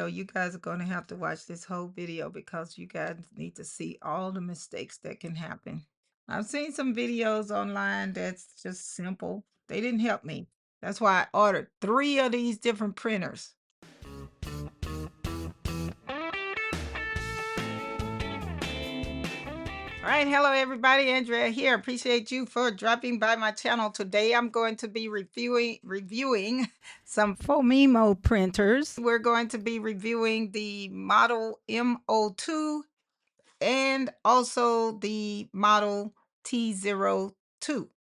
So you guys are going to have to watch this whole video because you guys need to see all the mistakes that can happen. I've seen some videos online that's just simple. They didn't help me. That's why I ordered 3 of these different printers. All right, hello everybody, Andrea here. Appreciate you for dropping by my channel. Today I'm going to be reviewing some Phomemo printers. We're going to be reviewing the model M02 and also the model T02.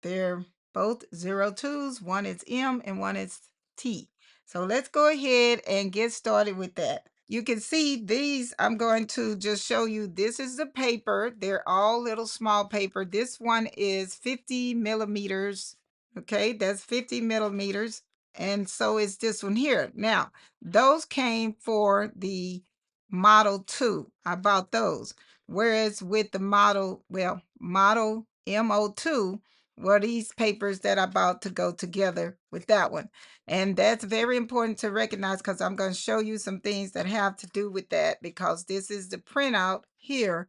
They're both 02s. One is M and one is T. So let's go ahead and get started with that. You can see these, I'm going to just show you, this is the paper. They're all little small paper. This one is 50 millimeters. Okay, that's 50 millimeters. And so is this one here. Now, those came for the Model 2. I bought those. Whereas with the model M02 were these papers that I bought to go together with that one. And that's very important to recognize because I'm going to show you some things that have to do with that, because this is the printout here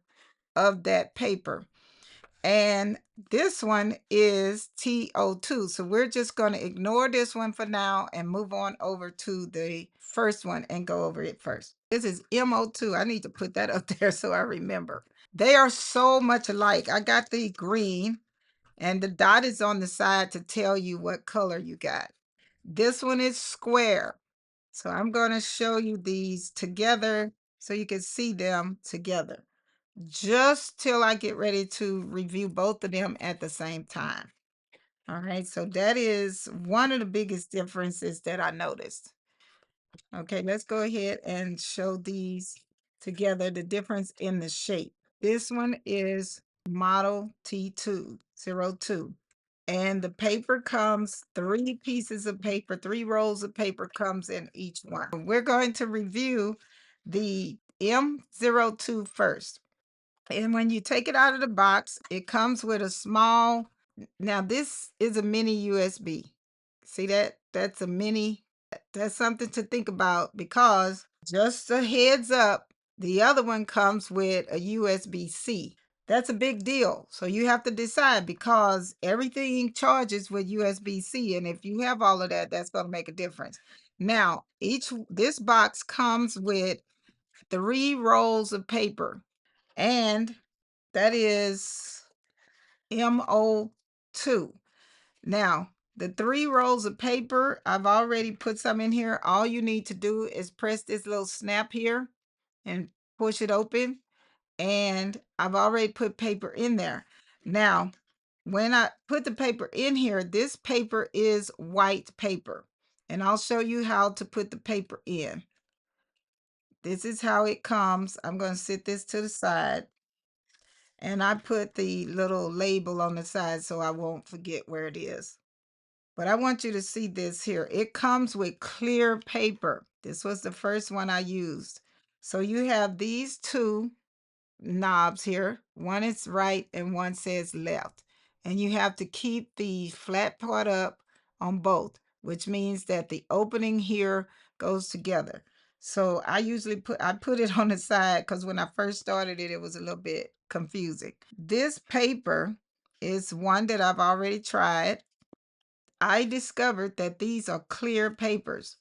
of that paper. And this one is T02. So we're just going to ignore this one for now and move on over to the first one and go over it first. This is M02. I need to put that up there so I remember. They are so much alike. I got the green and the dot is on the side to tell you what color you got. This one is square. So I'm going to show you these together so you can see them together, just till I get ready to review both of them at the same time. All right, so that is one of the biggest differences that I noticed. Okay, let's go ahead and show these together, the difference in the shape. This one is model T02. And the paper comes 3 pieces of paper, 3 rolls of paper comes in each one. We're going to review the M02 first. And when you take it out of the box, it comes with a small, now this is a mini USB. See that? That's a mini. That's something to think about, because just a heads up, the other one comes with a USB-C. That's a big deal. So you have to decide, because everything charges with USB-C. And if you have all of that, that's going to make a difference. Now, this box comes with 3 rolls of paper, and that is M02. Now, the 3 rolls of paper, I've already put some in here. All you need to do is press this little snap here and push it open. And I've already put paper in there. Now, when I put the paper in here, this paper is white paper. And I'll show you how to put the paper in. This is how it comes. I'm going to sit this to the side. And I put the little label on the side so I won't forget where it is. But I want you to see this here. It comes with clear paper. This was the first one I used. So you have these 2 knobs here. One is right and one says left. And you have to keep the flat part up on both, which means that the opening here goes together. So I usually put it on the side, because when I first started it, it was a little bit confusing. This paper is one that I've already tried. I discovered that these are clear papers.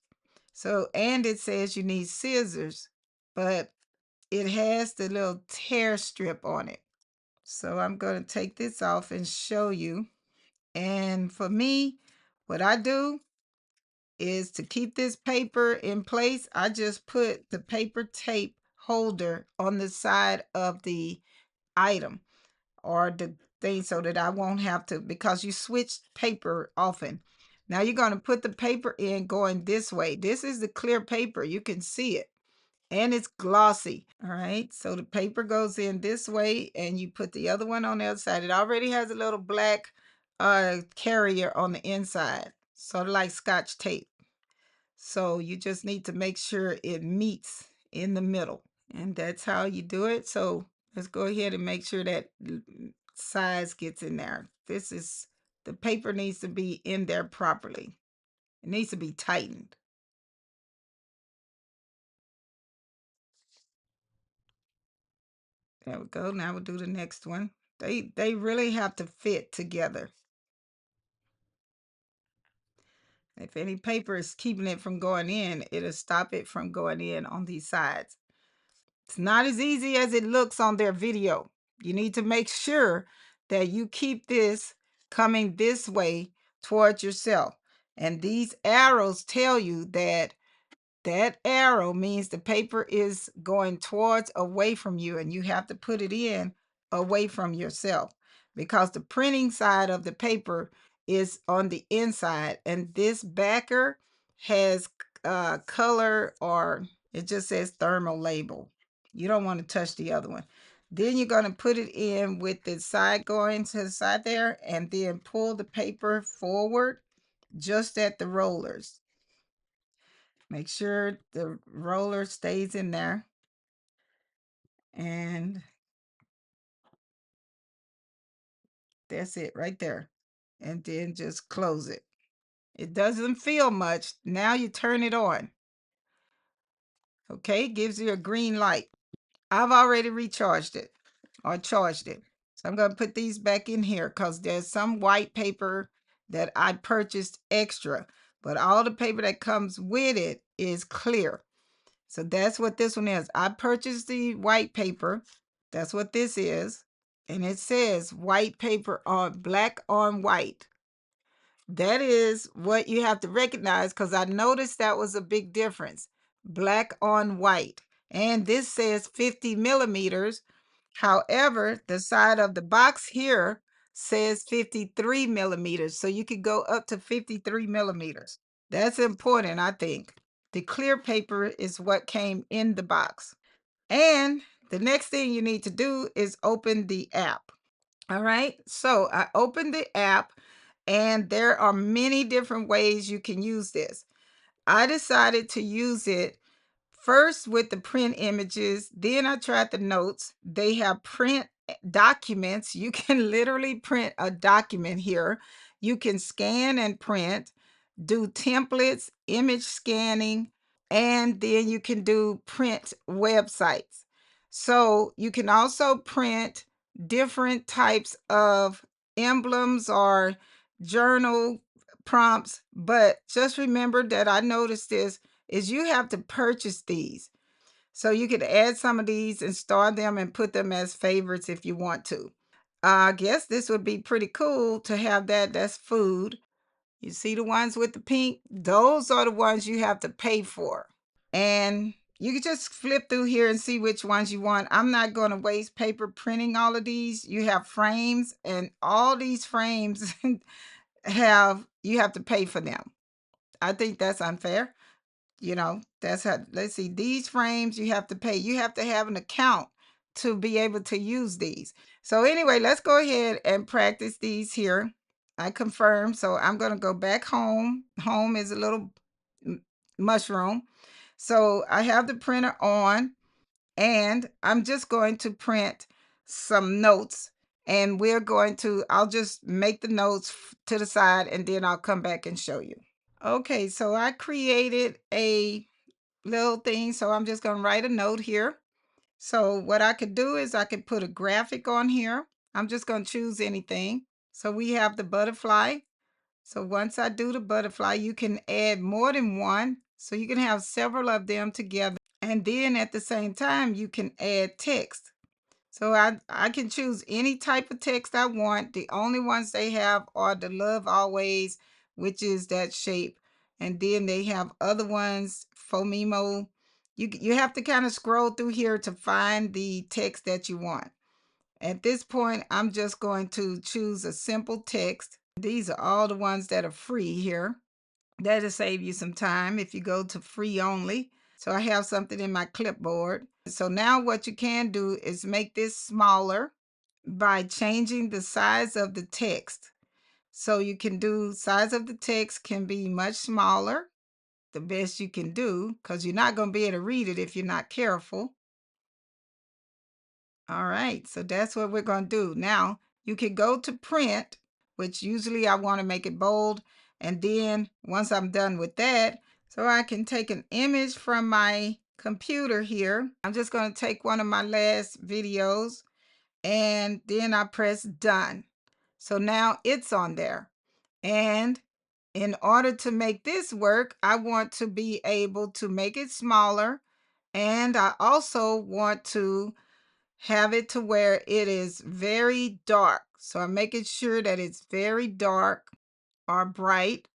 So, and it says you need scissors, but it has the little tear strip on it. So I'm going to take this off and show you. And for me, what I do is, to keep this paper in place, I just put the paper tape holder on the side of the item or the thing, so that I won't have to, because you switch paper often. Now you're going to put the paper in going this way. This is the clear paper. You can see it. And it's glossy. All right. So the paper goes in this way, and you put the other one on the other side. It already has a little black carrier on the inside, sort of like Scotch tape. So you just need to make sure it meets in the middle. And that's how you do it. So let's go ahead and make sure that size gets in there. The paper needs to be in there properly. It needs to be tightened. There we go. Now we'll do the next one. They really have to fit together. If any paper is keeping it from going in, it'll stop it from going in on these sides. It's not as easy as it looks on their video. You need to make sure that you keep this coming this way towards yourself. And these arrows tell you that that arrow means the paper is going towards away from you, and you have to put it in away from yourself because the printing side of the paper is on the inside, and this backer has color, or it just says thermal label. You don't want to touch the other one. Then you're going to put it in with the side going to the side there, and then pull the paper forward just at the rollers. Make sure the roller stays in there. And that's it right there. And then just close it. It doesn't feel much. Now you turn it on. Okay, gives you a green light. I've already recharged it or charged it. So I'm going to put these back in here because there's some white paper that I purchased extra. But all the paper that comes with it is clear. So that's what this one is. I purchased the white paper. That's what this is. And it says white paper on black on white. That is what you have to recognize because I noticed that was a big difference. Black on white. And this says 50 millimeters. However, the side of the box here says 53 millimeters. So you could go up to 53 millimeters. That's important, I think. The clear paper is what came in the box. And the next thing you need to do is open the app. All right. So I opened the app, and there are many different ways you can use this. I decided to use it first with the print images. Then I tried the notes. They have print documents. You can literally print a document here. You can scan and print, do templates, image scanning, and then you can do print websites. So you can also print different types of emblems or journal prompts. But just remember that I noticed this is you have to purchase these. So you could add some of these and store them and put them as favorites if you want to. I guess this would be pretty cool to have that. That's food. You see the ones with the pink? Those are the ones you have to pay for. And you can just flip through here and see which ones you want. I'm not going to waste paper printing all of these. You have frames, and all these frames you have to pay for them. I think that's unfair. That's how, let's see, these frames you have to pay. You have to have an account to be able to use these. So anyway, let's go ahead and practice these here. I confirm. So I'm going to go back home. Home is a little mushroom. So I have the printer on, and I'm just going to print some notes, and I'll just make the notes to the side, and then I'll come back and show you. Okay, so I created a little thing, so I'm just going to write a note here. So what I could do is I could put a graphic on here. I'm just going to choose anything. So we have the butterfly. So once I do the butterfly, you can add more than one. So you can have several of them together. And then at the same time, you can add text. So I can choose any type of text I want. The only ones they have are the love always, which is that shape. And then they have other ones, Phomemo. You have to kind of scroll through here to find the text that you want. At this point, I'm just going to choose a simple text. These are all the ones that are free here. That'll save you some time if you go to free only. So I have something in my clipboard. So now what you can do is make this smaller by changing the size of the text. So you can do size of the text can be much smaller, the best you can do, because you're not going to be able to read it if you're not careful. All right, so that's what we're going to do. Now you can go to print, which usually I want to make it bold. And then once I'm done with that, so I can take an image from my computer here. I'm just going to take one of my last videos and then I press done. So now it's on there. And in order to make this work, I want to be able to make it smaller. And I also want to have it to where it is very dark. So I'm making sure that it's very dark or bright.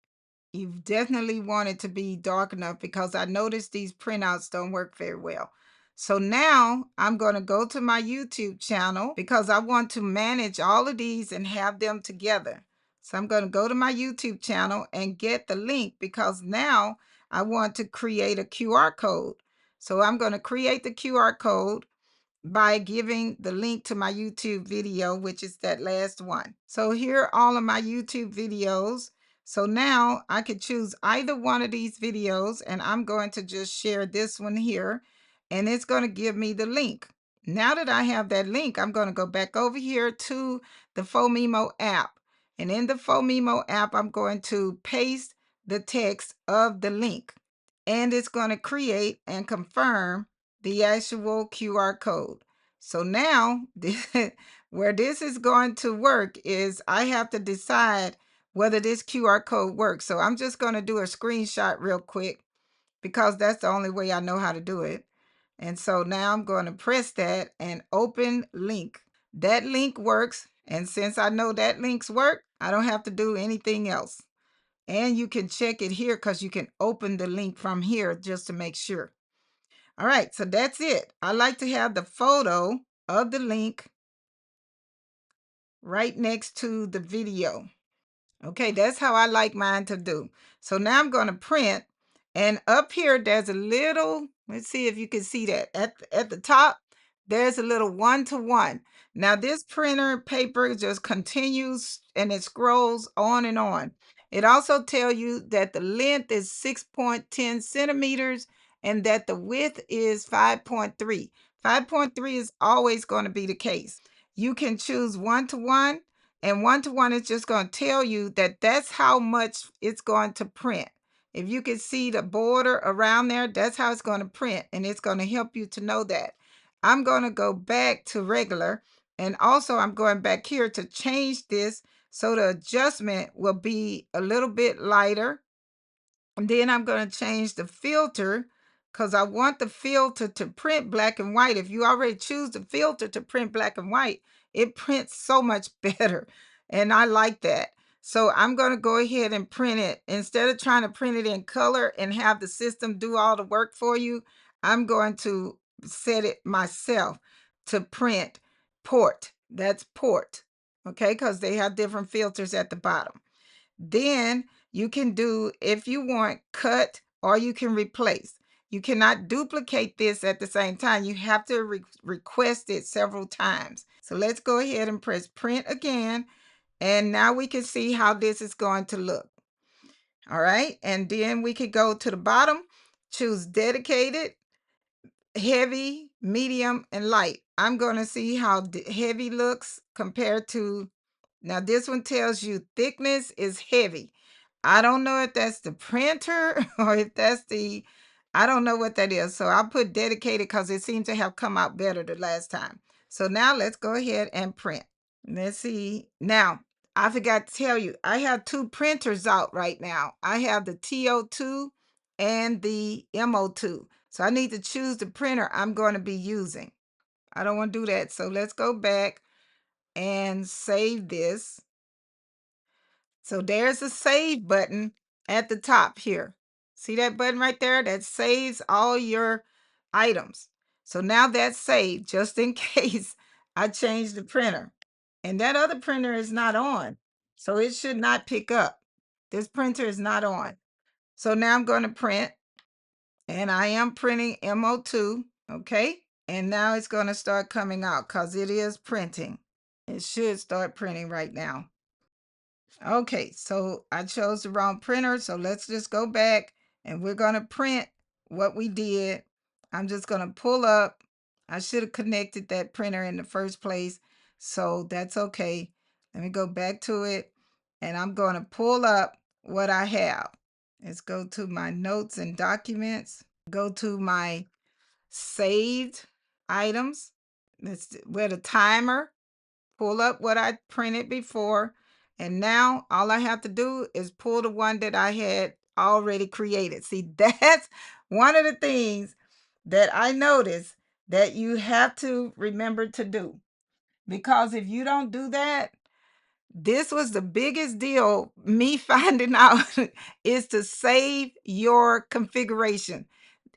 You definitely want it to be dark enough because I noticed these printouts don't work very well. So now I'm going to go to my YouTube channel because I want to manage all of these and have them together. So I'm going to go to my YouTube channel and get the link because now I want to create a QR code. So I'm going to create the QR code by giving the link to my YouTube video, which is that last one. So here are all of my YouTube videos. So now I could choose either one of these videos and I'm going to just share this one here and it's going to give me the link. Now that I have that link, I'm going to go back over here to the Phomemo app. And in the Phomemo app, I'm going to paste the text of the link. And it's going to create and confirm the actual QR code. So now where this is going to work is I have to decide whether this QR code works. So I'm just going to do a screenshot real quick because that's the only way I know how to do it. And so now I'm going to press that and open link. That link works. And since I know that links work, I don't have to do anything else. And you can check it here because you can open the link from here just to make sure. All right, so that's it. I like to have the photo of the link right next to the video. Okay, that's how I like mine to do. So now I'm going to print, and up here there's a little, let's see if you can see that. At the top, there's a little 1-to-1. Now this printer paper just continues and it scrolls on and on. It also tells you that the length is 6.10 centimeters and that the width is 5.3. 5.3 is always going to be the case. You can choose 1-to-1. And 1-to-1 is just going to tell you that that's how much it's going to print. If you can see the border around there, that's how it's going to print. And it's going to help you to know that. I'm going to go back to regular. And also I'm going back here to change this so the adjustment will be a little bit lighter. And then I'm going to change the filter because I want the filter to print black and white. If you already choose the filter to print black and white, it prints so much better. And I like that. So I'm going to go ahead and print it. Instead of trying to print it in color and have the system do all the work for you, I'm going to set it myself to print port. That's port. Okay, because they have different filters at the bottom. Then you can do, if you want, cut or you can replace. You cannot duplicate this at the same time. You have to request it several times. So let's go ahead and press print again. And now we can see how this is going to look. All right. And then we could go to the bottom, choose dedicated, heavy, medium, and light. I'm going to see how heavy looks compared to, now this one tells you thickness is heavy. I don't know if that's the printer or if that's the, I don't know what that is. So I'll put dedicated because it seems to have come out better the last time. So now let's go ahead and print. Let's see. Now, I forgot to tell you, I have two printers out right now. I have the T02 and the M02. So I need to choose the printer I'm going to be using. I don't want to do that. So let's go back and save this. So there's a save button at the top here. See that button right there? That saves all your items. So now that's saved just in case I change the printer. And that other printer is not on. So it should not pick up. This printer is not on. So now I'm going to print. And I am printing M02. Okay. And now it's going to start coming out because it is printing. It should start printing right now. Okay, so I chose the wrong printer, so let's just go back and we're going to print what we did. I'm just going to pull up. I should have connected that printer in the first place, so that's okay. Let me go back to it, and I'm going to pull up what I have. Let's go to my notes and documents. Go to my saved items. That's where the timer, pull up what I printed before. And now all I have to do is pull the one that I had already created. See, that's one of the things that I noticed that you have to remember to do. Because if you don't do that, this was the biggest deal me finding out is to save your configuration.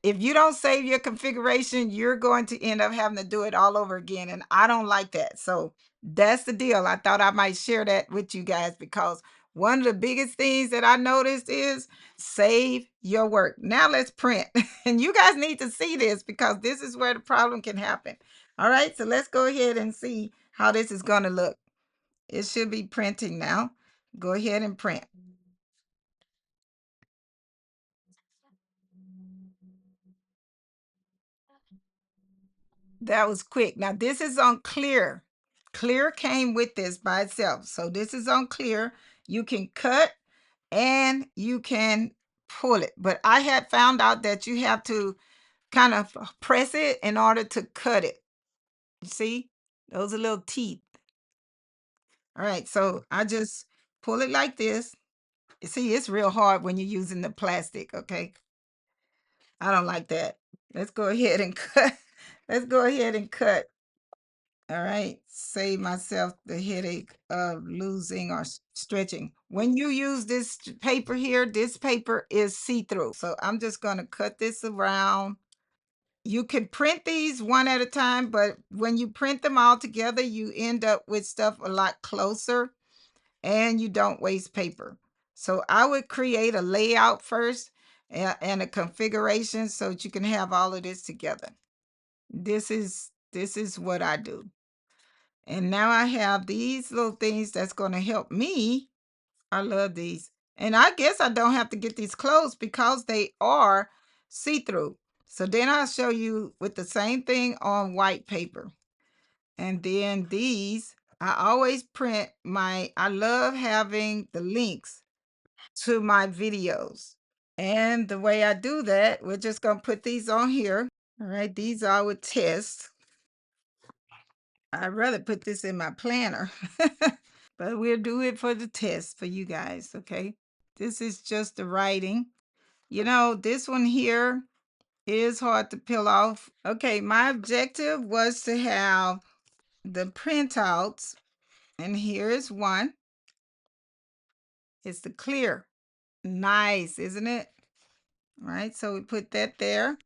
If you don't save your configuration, you're going to end up having to do it all over again. And I don't like that. So that's the deal. I thought I might share that with you guys because one of the biggest things that I noticed is save your work. Now let's print. And you guys need to see this because this is where the problem can happen. All right, so let's go ahead and see how this is going to look. It should be printing now. Go ahead and print. That was quick. Now this is on clear. Clear came with this by itself. So this is on clear. You can cut and you can pull it. But I had found out that you have to kind of press it in order to cut it. You see? Those are little teeth. All right. So I just pull it like this. You see, it's real hard when you're using the plastic. Okay. I don't like that. Let's go ahead and cut. Let's go ahead and cut. All right. Save myself the headache of losing or stretching. When you use this paper here, this paper is see-through. So I'm just going to cut this around. You can print these one at a time, but when you print them all together, you end up with stuff a lot closer and you don't waste paper. So I would create a layout first and a configuration so that you can have all of this together. This is what I do. And now I have these little things that's going to help me. I love these. And I guess I don't have to get these closed because they are see-through. So then I'll show you with the same thing on white paper. And then these, I always print I love having the links to my videos. And the way I do that, we're just going to put these on here. All right, these are with tests. I'd rather put this in my planner, but we'll do it for the test for you guys, okay? This is just the writing. You know, this one here is hard to peel off. Okay, my objective was to have the printouts, and here is one. It's the clear. Nice, isn't it? All right, so we put that there.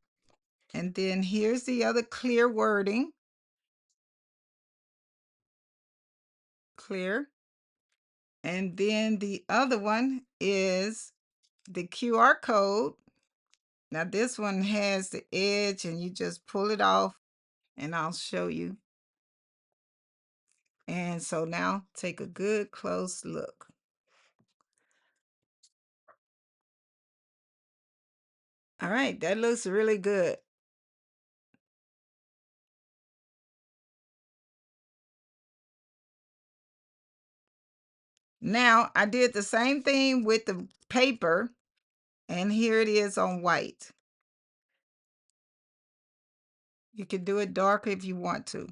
And then here's the other clear wording. Clear. And then the other one is the QR code. Now this one has the edge and you just pull it off and I'll show you. And so now take a good close look. All right, that looks really good. Now I did the same thing with the paper and here it is on white. You can do it darker if you want to.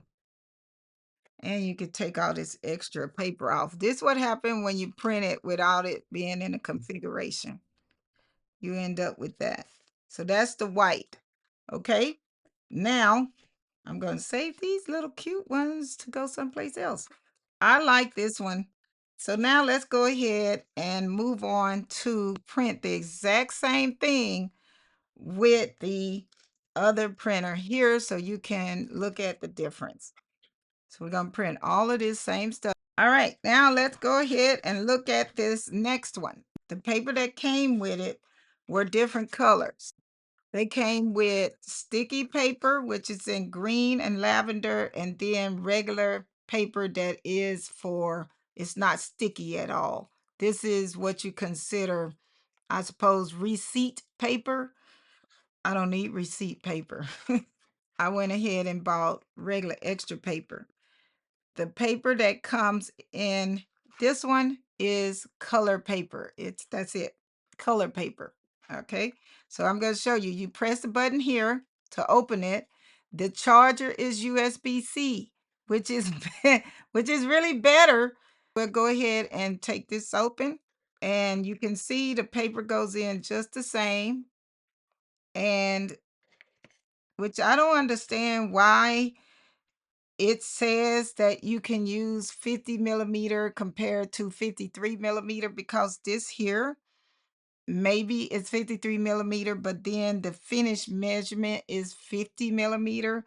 And you can take all this extra paper off. This what happened when you print it without it being in a configuration. You end up with that. So that's the white. Okay. Now I'm going to save these little cute ones to go someplace else. I like this one. So now let's go ahead and move on to print the exact same thing with the other printer here so you can look at the difference. So we're going to print all of this same stuff. All right, now let's go ahead and look at this next one. The paper that came with it were different colors. They came with sticky paper, which is in green and lavender, and then regular paper that is it's not sticky at all. This is what you consider, I suppose, receipt paper. I don't need receipt paper. I went ahead and bought regular extra paper. The paper that comes in this one is color paper. That's it, color paper. Okay, so I'm going to show you. You press the button here to open it, The charger is USB-C, which is which is really better. We'll go ahead and take this open, and you can see the paper goes in just the same. And which I don't understand why it says that you can use 50 millimeter compared to 53 millimeter, because this here maybe it's 53 millimeter, but then the finished measurement is 50 millimeter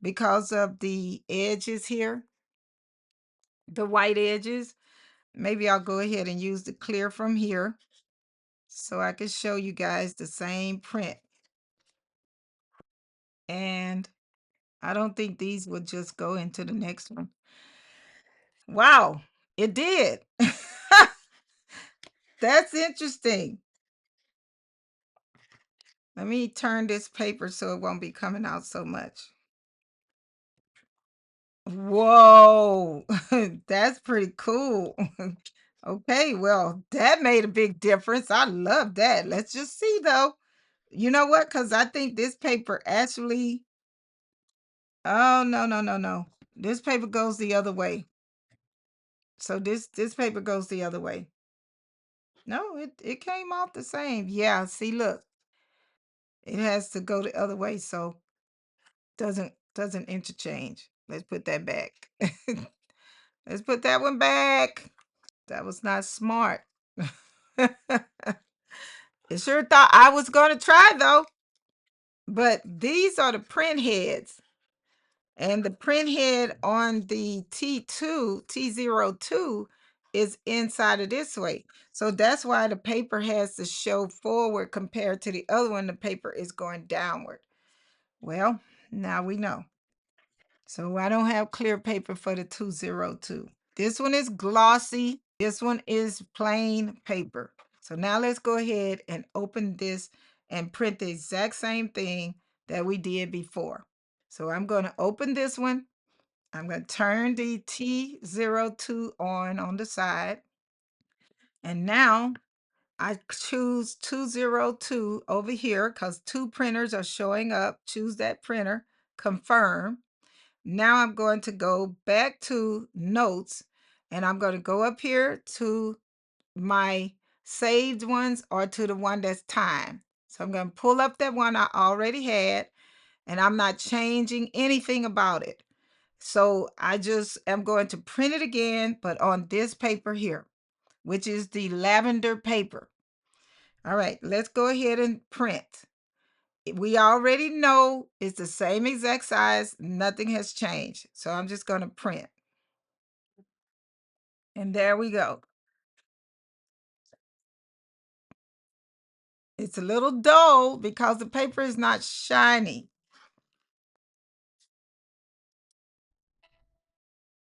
because of the edges here, the white edges. Maybe I'll go ahead and use the clear from here so I can show you guys the same print. And I don't think these would just go into the next one. Wow, it did. That's interesting. Let me turn this paper so it won't be coming out so much. Whoa, that's pretty cool. Okay, well, that made a big difference. I love that. Let's just see though. You know what? Because I think this paper actually, oh no, no, no, no. This paper goes the other way. So this paper goes the other way. No, it came out the same. Yeah, see, look. It has to go the other way, so doesn't interchange. Let's put that back. Let's put that one back. That was not smart. It sure thought I was going to try though. But these are the print heads. And the print head on the T02 is inside of this way. So that's why the paper has to show forward compared to the other one. The paper is going downward. Well, now we know. So I don't have clear paper for the 202. This one is glossy. This one is plain paper. So now let's go ahead and open this and print the exact same thing that we did before. So I'm going to open this one. I'm going to turn the T02 on the side. And now I choose 202 over here because two printers are showing up. Choose that printer, confirm. Now I'm going to go back to notes, and I'm going to go up here to my saved ones or to the one that's time. So I'm going to pull up that one I already had, and I'm not changing anything about it. So I just am going to print it again, but on this paper here, which is the lavender paper. All right, let's go ahead and print. We already know it's the same exact size. Nothing has changed. So I'm just going to print. And there we go. It's a little dull because the paper is not shiny.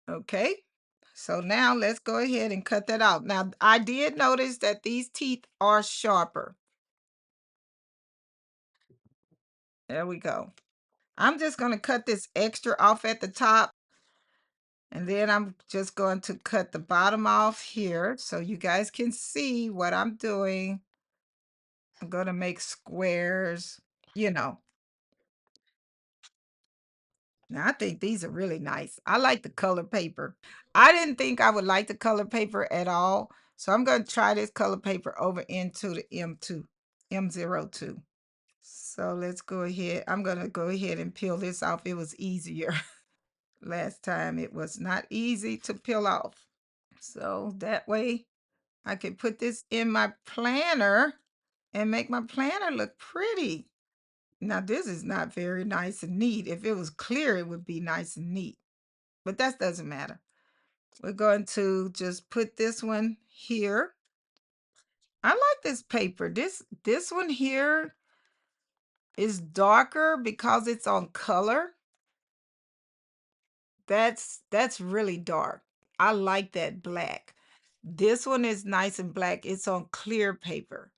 Okay. So now let's go ahead and cut that out. Now, I did notice that these teeth are sharper. There we go. I'm just going to cut this extra off at the top. And then I'm just going to cut the bottom off here so you guys can see what I'm doing. I'm going to make squares, you know. Now, I think these are really nice. I like the color paper. I didn't think I would like the color paper at all. So I'm going to try this color paper over into the M02. So let's go ahead. I'm going to go ahead and peel this off. It was easier. Last time it was not easy to peel off. So that way I can put this in my planner and make my planner look pretty. Now this is not very nice and neat. If it was clear, it would be nice and neat. But that doesn't matter. We're going to just put this one here. I like this paper. This one here is darker because it's on color. That's really dark. I like that black. This one is nice and black. It's on clear paper.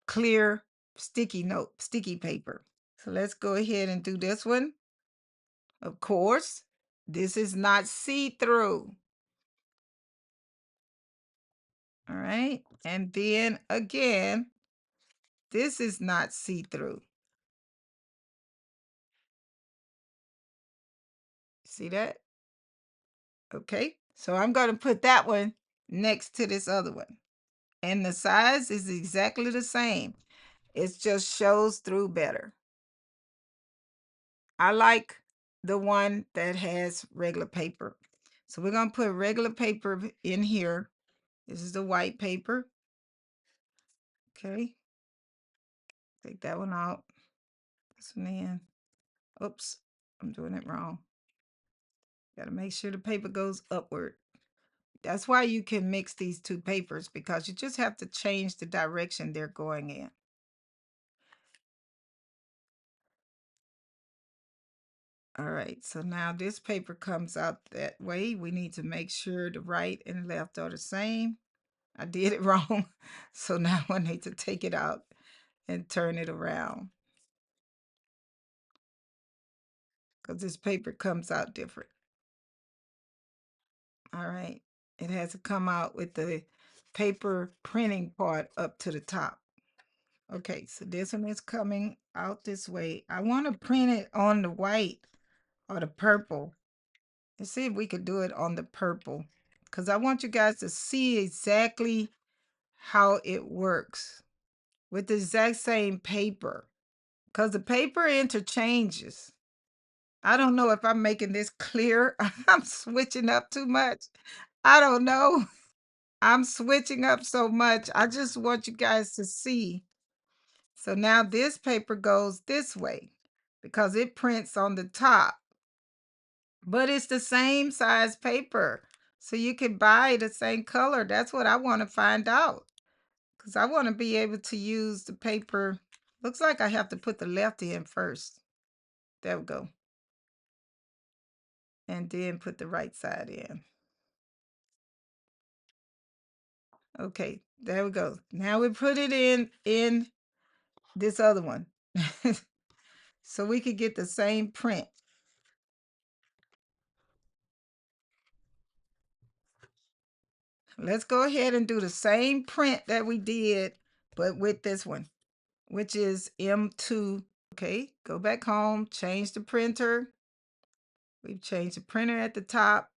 Clear sticky paper. So let's go ahead and do this one. Of course, this is not see-through. All right. And then again, this is not see-through. See that? Okay, so I'm going to put that one next to this other one. And the size is exactly the same. It just shows through better. I like the one that has regular paper. So we're going to put regular paper in here. This is the white paper. Okay. Take that one out. This one in. Oops, I'm doing it wrong. Got to make sure the paper goes upward. That's why you can mix these two papers, because you just have to change the direction they're going in. All right, so now this paper comes out that way. We need to make sure the right and left are the same. I did it wrong. So now I need to take it out and turn it around, because this paper comes out different. All right, it has to come out with the paper printing part up to the top. Okay, so this one is coming out this way. I want to print it on the white or the purple. Let's see if we could do it on the purple, because I want you guys to see exactly how it works with the exact same paper, because the paper interchanges. I don't know if I'm making this clear. I'm switching up too much. I don't know. I'm switching up so much. I just want you guys to see. So now this paper goes this way because it prints on the top, but it's the same size paper. So you can buy the same color. That's what I want to find out, because I want to be able to use the paper. Looks like I have to put the left in first. There we go. And then put the right side in. Okay, there we go. Now we put it in this other one. So we could get the same print. Let's go ahead and do the same print that we did, but with this one, which is M2. Okay, go back home, change the printer. We've changed the printer at the top.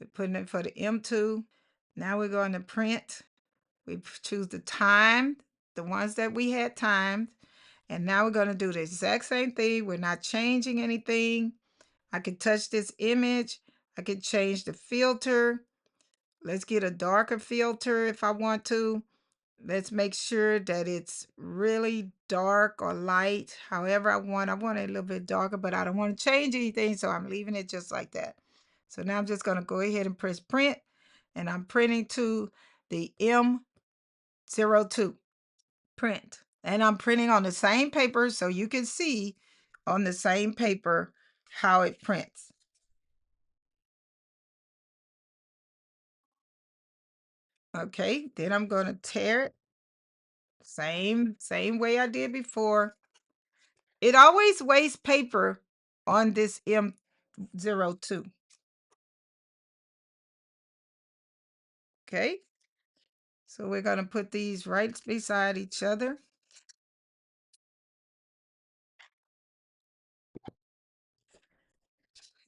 We're putting it for the M2. Now we're going to print. We choose the time, the ones that we had timed. And now we're going to do the exact same thing. We're not changing anything. I can touch this image. I can change the filter. Let's get a darker filter if I want to. Let's make sure that it's really dark or light, however I want. I want it a little bit darker, but I don't want to change anything, so I'm leaving it just like that. So now I'm just going to go ahead and press print, and I'm printing to the M02 print. And I'm printing on the same paper, so you can see on the same paper how it prints. Okay, then I'm going to tear it. Same way I did before. It always wastes paper on this M02. Okay, so we're going to put these right beside each other.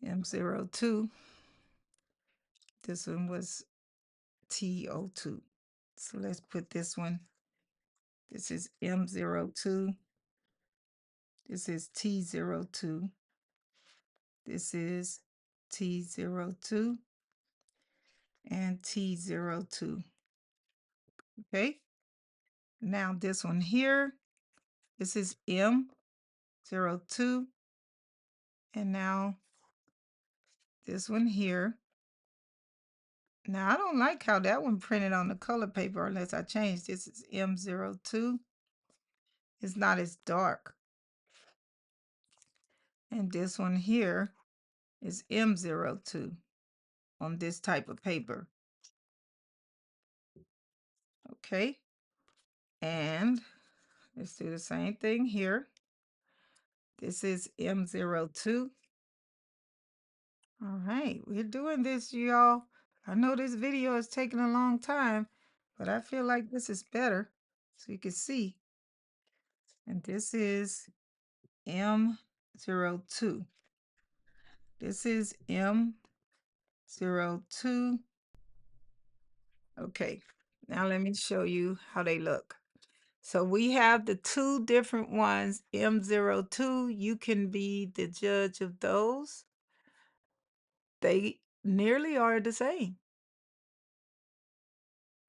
M02. This one was T02. So let's put this one. This is M02. This is T02. This is T02 and T02. Okay. Now this one here, this is M02. And now this one here. Now I don't like how that one printed on the color paper unless I change. This is M02. It's not as dark. And this one here is M02 on this type of paper. Okay. And let's do the same thing here. This is M02. All right, we're doing this, y'all. I know this video is taking a long time, but I feel like this is better so you can see. And this is M02. This is M02. Okay, now let me show you how they look. So we have the two different ones, M02. You can be the judge of those. They nearly are the same.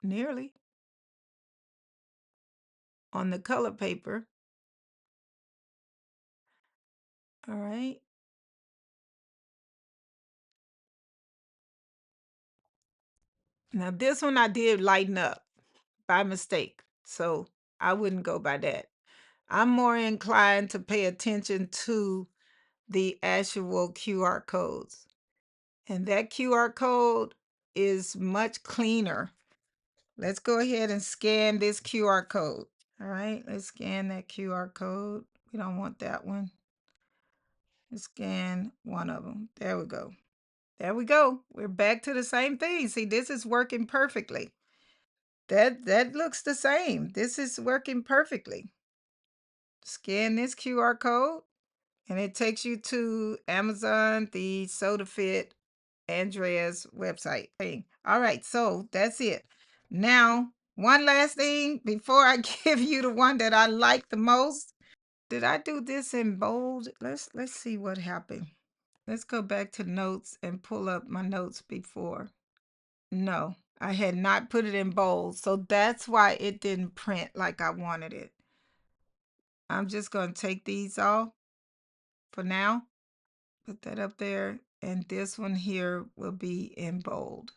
Nearly. On the color paper. All right. Now this one I did lighten up by mistake. So I wouldn't go by that. I'm more inclined to pay attention to the actual QR codes. And that QR code is much cleaner. Let's go ahead and scan this QR code. All right, let's scan that QR code. We don't want that one. Let's scan one of them. There we go. There we go. We're back to the same thing. See, this is working perfectly. That looks the same. This is working perfectly. Scan this QR code and it takes you to Amazon, the Soda Fit Andrea's website. All right, so that's it. Now, one last thing before I give you the one that I like the most. Did I do this in bold? Let's see what happened. Let's go back to notes and pull up my notes before. No, I had not put it in bold, so that's why it didn't print like I wanted it. I'm just going to take these off for now. Put that up there, and this one here will be in bold.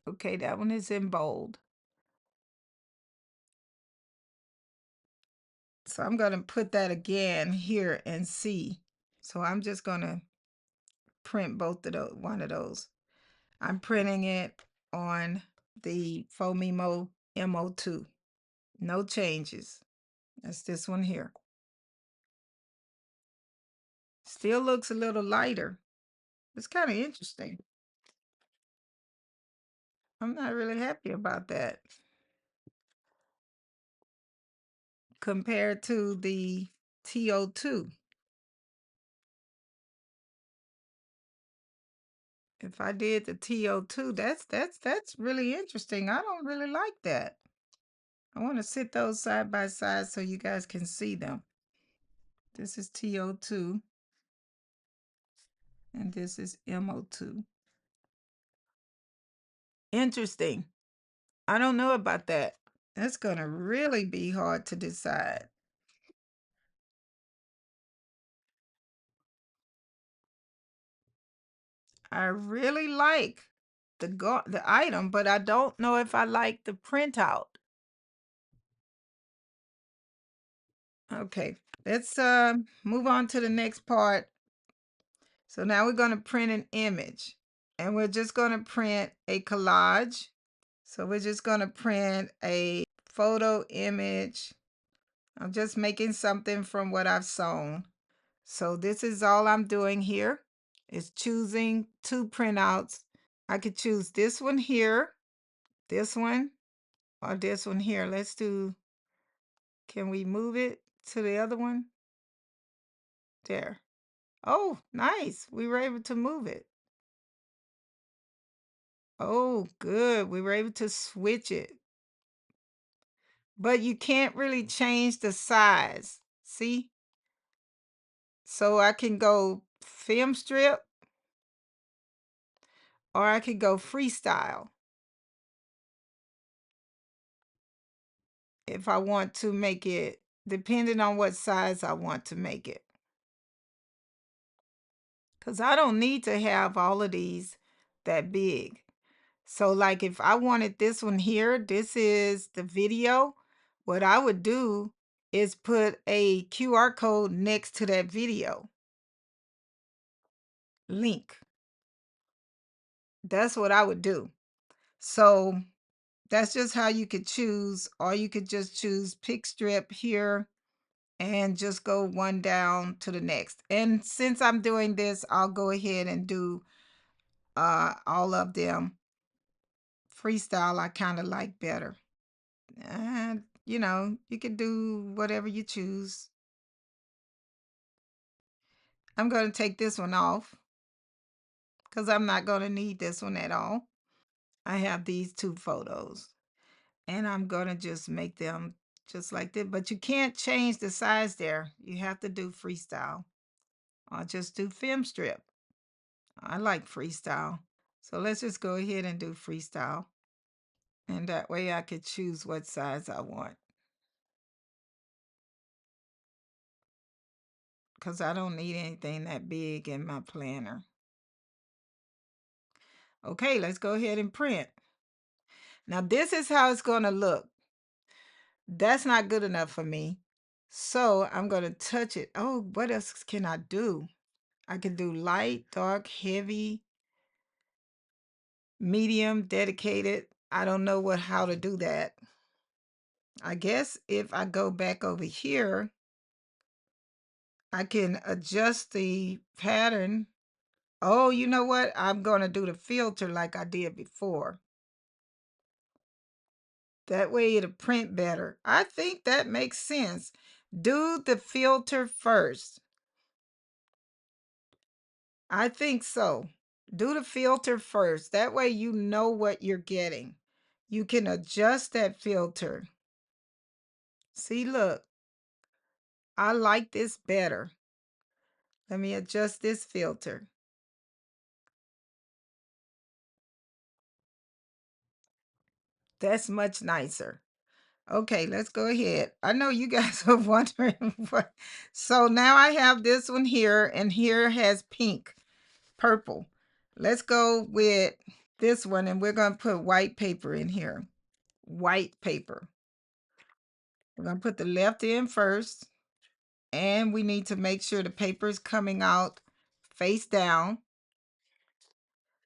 Okay, that one is in bold. So I'm going to put that again here and see. So I'm just going to print both of those, one of those. I'm printing it on the Phomemo M02. No changes. That's this one here. Still looks a little lighter. It's kind of interesting. I'm not really happy about that compared to the T02. If I did the T02, that's really interesting. I don't really like that. I want to sit those side by side so you guys can see them. This is T02 and this is M02. Interesting. I don't know about that. That's going to really be hard to decide. I really like the item, but I don't know if I like the printout. Okay, let's move on to the next part. So now we're going to print an image, and we're just going to print a collage. So we're just going to print a photo image. I'm just making something from what I've sewn. So this is all I'm doing here is choosing two printouts. I could choose this one here, this one, or this one here. Let's do, can we move it to the other one? There. Oh, nice. We were able to move it. Oh, good. We were able to switch it. But you can't really change the size. See? So I can go film strip or I could go freestyle if I want to make it, depending on what size I want to make it. Because I don't need to have all of these that big. So like if I wanted this one here, this is the video, what I would do is put a QR code next to that video link. That's what I would do. So that's just how you could choose, or you could just choose pick strip here and just go one down to the next. And since I'm doing this, I'll go ahead and do all of them. Freestyle I kind of like better. And you know, you can do whatever you choose. I'm going to take this one off because I'm not going to need this one at all. I have these two photos, and I'm going to just make them just like this. But you can't change the size there. You have to do freestyle. I'll just do film strip. I like freestyle. So let's just go ahead and do freestyle. And that way I could choose what size I want. Because I don't need anything that big in my planner. Okay, let's go ahead and print. Now this is how it's going to look. That's not good enough for me. So I'm going to touch it. Oh, what else can I do? I can do light, dark, heavy, medium, dedicated. I don't know how to do that. I guess if I go back over here, I can adjust the pattern. Oh, you know what? I'm going to do the filter like I did before. That way it'll print better. I think that makes sense. Do the filter first. I think so. Do the filter first. That way you know what you're getting. You can adjust that filter. See, look. I like this better. Let me adjust this filter. That's much nicer. Okay, let's go ahead. I know you guys are wondering what. So now I have this one here, and here has pink, purple. Let's go with this one, and we're going to put white paper in here. White paper. We're going to put the left in first, and we need to make sure the paper is coming out face down.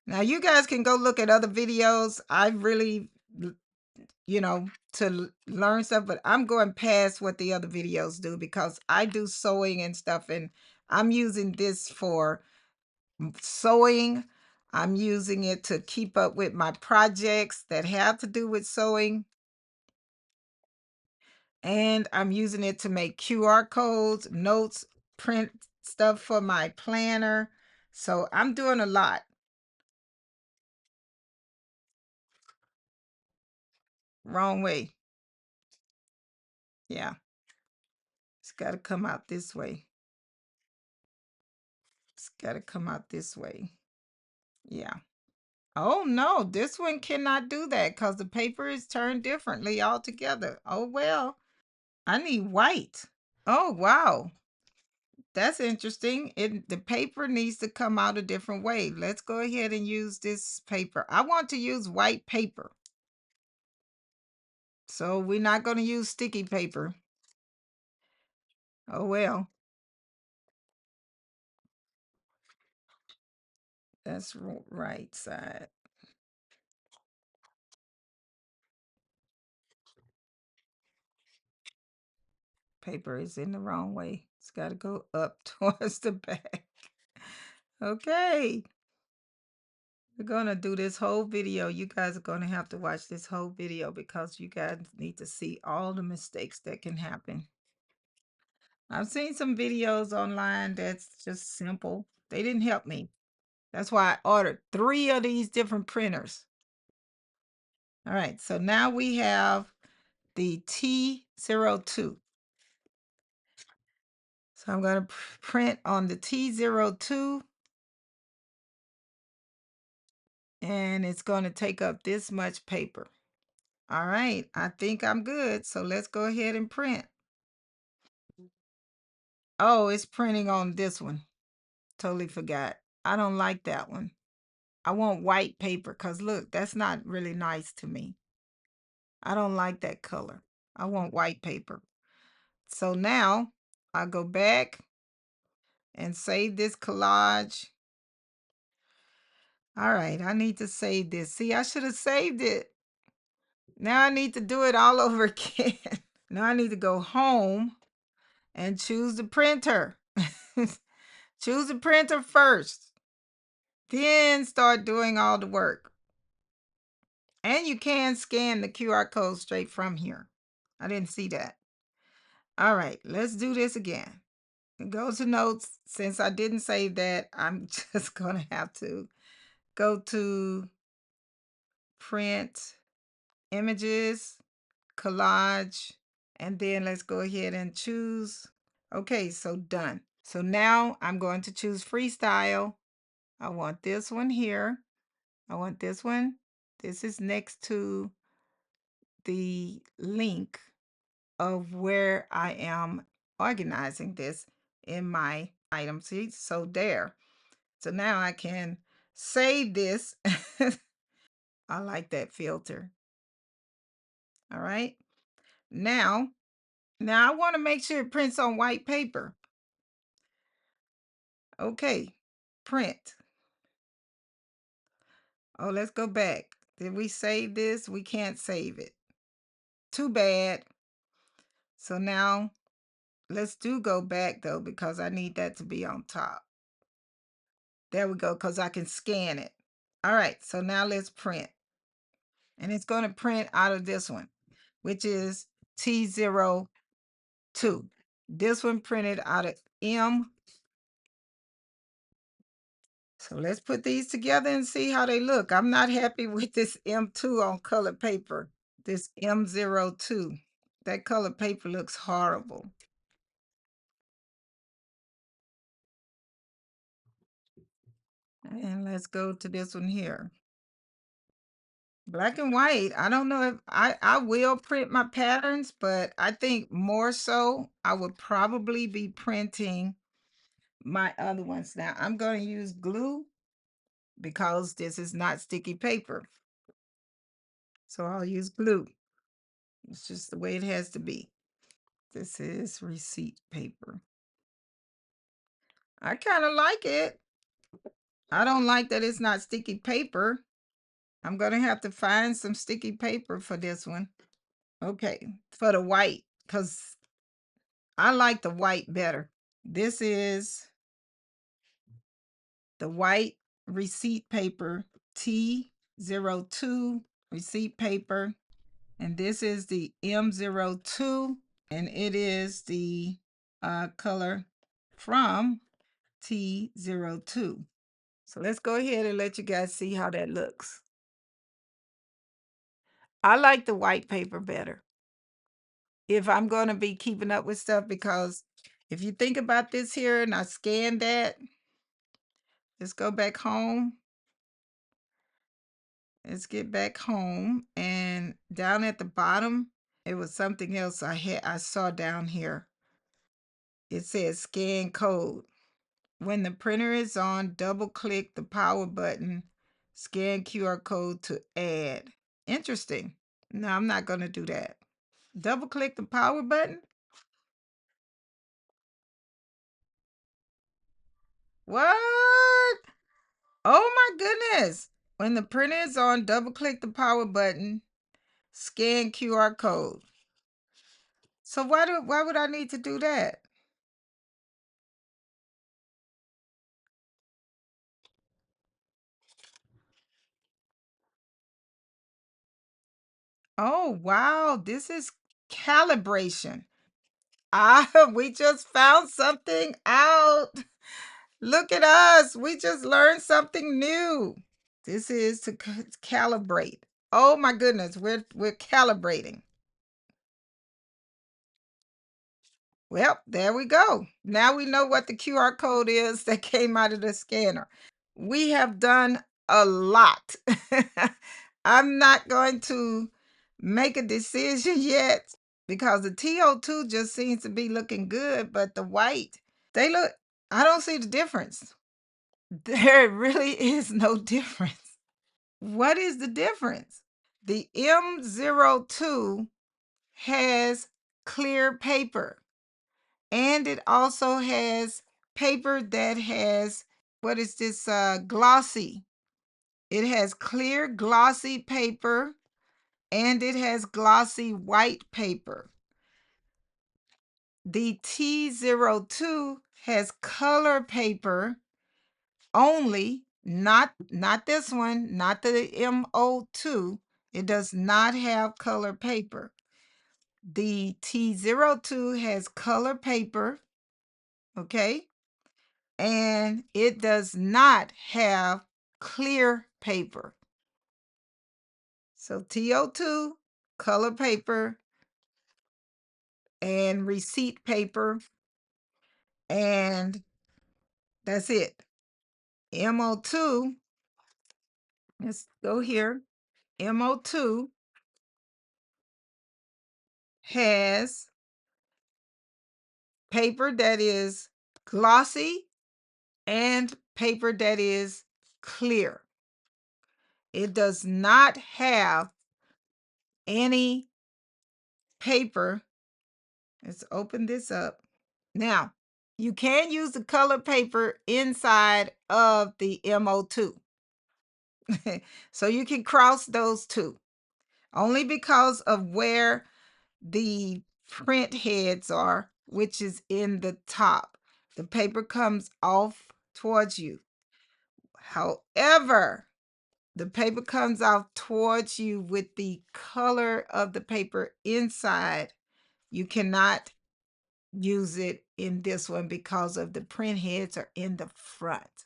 Now, you guys can go look at other videos. I really, to learn stuff, but I'm going past what the other videos do because I do sewing and stuff, and I'm using this for sewing. I'm using it to keep up with my projects that have to do with sewing. And I'm using it to make QR codes, notes, print stuff for my planner. So I'm doing a lot. Wrong way. Yeah. It's got to come out this way. It's got to come out this way. Yeah. Oh, no, this one cannot do that because the paper is turned differently altogether. Oh, well, I need white. Oh, wow. That's interesting. The paper needs to come out a different way. Let's go ahead and use this paper. I want to use white paper. So we're not going to use sticky paper. Oh, well. That's right side. Paper is in the wrong way. It's got to go up towards the back. Okay. We're going to do this whole video. You guys are going to have to watch this whole video because you guys need to see all the mistakes that can happen. I've seen some videos online that's just simple. They didn't help me. That's why I ordered 3 of these different printers. All right, so now we have the T02. So I'm going to print on the T02, and it's going to take up this much paper. All right, I think I'm good. So let's go ahead and print. Oh, it's printing on this one. Totally forgot. I don't like that one. I want white paper because look, that's not really nice to me. I don't like that color. I want white paper. So now I go back and save this collage. All right, I need to save this. See, I should have saved it. Now I need to do it all over again. Now I need to go home and choose the printer. Choose the printer first. Then start doing all the work. And you can scan the QR code straight from here. I didn't see that. All right, let's do this again. Go to notes. Since I didn't save that, I'm just going to have to go to print images, collage, and then let's go ahead and choose. Okay, so done. So now I'm going to choose freestyle. I want this one here. I want this one. This is next to the link of where I am organizing this in my item. See, so there. So now I can save this. I like that filter. All right. Now, I want to make sure it prints on white paper. Okay, print. Oh, let's go back. Did we save this? We can't save it. Too bad. So now let's go back though, because I need that to be on top. There we go, because I can scan it. All right, so now let's print. And it's going to print out of this one, which is T02. This one printed out of M. So let's put these together and see how they look. I'm not happy with this M2 on color paper. This M02. That color paper looks horrible. And let's go to this one here. Black and white. I don't know if I will print my patterns, but I think more so I would probably be printing my other ones. Now I'm going to use glue because this is not sticky paper. So I'll use glue. It's just the way it has to be. This is receipt paper. I kind of like it. I don't like that it's not sticky paper. I'm going to have to find some sticky paper for this one. Okay, for the white, because I like the white better. This is the white receipt paper, T02 receipt paper. And this is the M02, and it is the color from T02. So let's go ahead and let you guys see how that looks. I like the white paper better if I'm going to be keeping up with stuff, because if you think about this here and I scan that, let's go back home. Let's get back home, and down at the bottom, it was something else I saw down here. It says scan code. When the printer is on, double click the power button, scan QR code to add. Interesting. No, I'm not going to do that. Double click the power button. What? Oh my goodness. When the printer is on, double click the power button, scan QR code. So why would I need to do that? Oh, wow. This is calibration. We just found something out. Look at us. We just learned something new. This is to calibrate. Oh my goodness, we're calibrating. Well, there we go. Now we know what the QR code is that came out of the scanner. We have done a lot. I'm not going to make a decision yet because the T02 just seems to be looking good, but the white, I don't see the difference. There really is no difference. What is the difference? The M02 has clear paper, and it also has paper that has, what is this, glossy. It has clear glossy paper, and it has glossy white paper. The T02 has color paper only, not this one, not the M02. It does not have color paper. The T02 has color paper, okay? And it does not have clear paper. So T02, color paper, and receipt paper, and that's it. M02, let's go here. M02 has paper that is glossy and paper that is clear. It does not have any paper. Let's open this up. Now, you can use the color paper inside of the M02. So you can cross those two. Only because of where the print heads are, which is in the top. The paper comes off towards you. However, the paper comes off towards you with the color of the paper inside. You cannot use it in this one because of the print heads are in the front.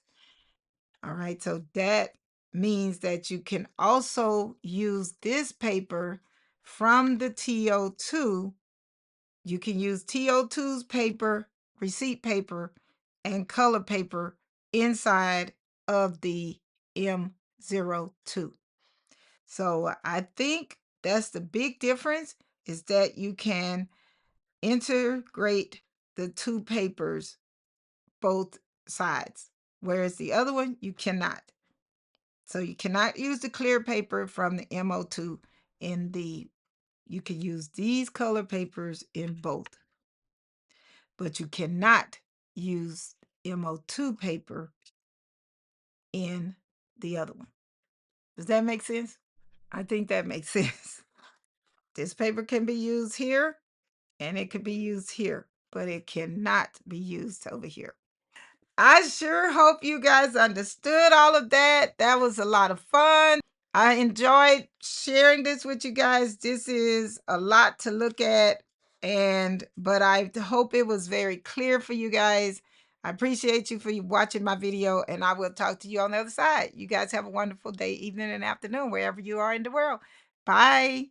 All right, so that means that you can also use this paper from the T02. You can use T02's paper, receipt paper, and color paper inside of the M02. So I think that's the big difference, is that you can integrate the two papers, both sides, whereas the other one, you cannot. So you cannot use the clear paper from the M02 in the, you can use these color papers in both, but you cannot use M02 paper in the other one. Does that make sense? I think that makes sense. This paper can be used here and it could be used here, but it cannot be used over here. I sure hope you guys understood all of that. That was a lot of fun. I enjoyed sharing this with you guys. This is a lot to look at, but I hope it was very clear for you guys. I appreciate you for watching my video, and I will talk to you on the other side. You guys have a wonderful day, evening, and afternoon, wherever you are in the world. Bye.